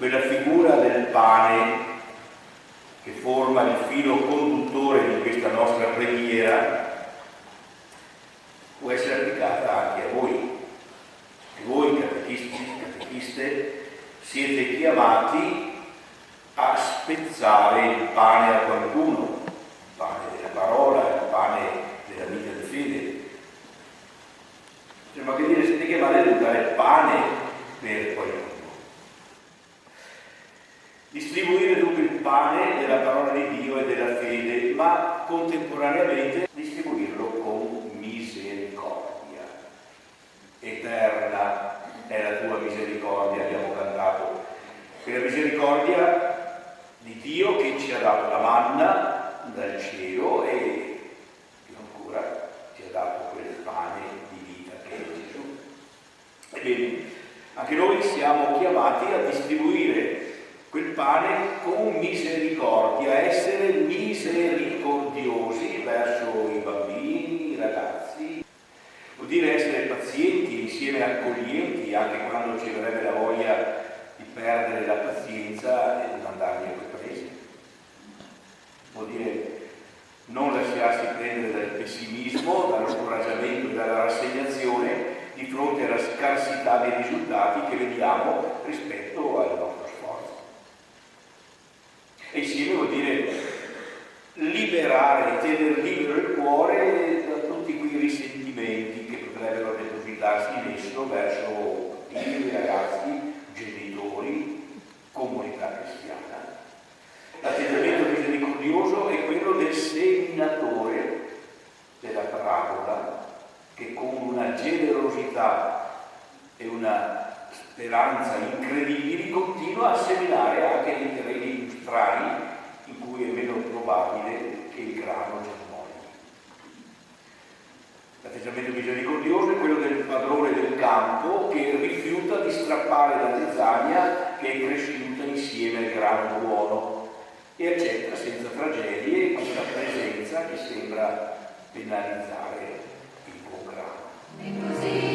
quella figura del pane che forma il filo conduttore di questa nostra preghiera può essere applicata anche a voi. E voi, catechisti, catechiste, siete chiamati a spezzare il pane a qualcuno, il pane della parola, il pane della vita di fede. Cioè, ma che dire, siete chiamati a dare pane per qualcuno. Distribuire dunque il pane della parola di Dio e della fede, ma contemporaneamente distribuirlo con misericordia. Eterna è la tua misericordia, abbiamo cantato. Quella misericordia di Dio che ci ha dato la manna dal cielo e più ancora ci ha dato quel pane di vita che è Gesù. Ebbene, anche noi siamo chiamati a distribuire quel pane con misericordia, essere misericordiosi verso i bambini, i ragazzi. Vuol dire essere pazienti, insieme accoglienti, anche quando ci verrebbe la voglia di perdere la pazienza e di mandarli a quel paese. Vuol dire non lasciarsi prendere dal pessimismo, dallo scoraggiamento e dalla rassegnazione di fronte alla scarsità dei risultati che vediamo rispetto al nostro sforzo. E insieme vuol dire liberare, tenere libero il cuore da tutti quei risentimenti che potrebbero depositarsi in esso verso i ragazzi, genitori, comunità cristiana. L'atteggiamento misericordioso è quello del seminatore della parabola che con una generosità e una speranza incredibili continua a seminare anche nei terreni più strani in cui è meno probabile che il grano germogli. L'atteggiamento misericordioso è quello del padrone del campo che rifiuta di strappare la zizzania che è cresciuta insieme al grano buono e accetta senza tragedie questa presenza che sembra penalizzare il buon grano.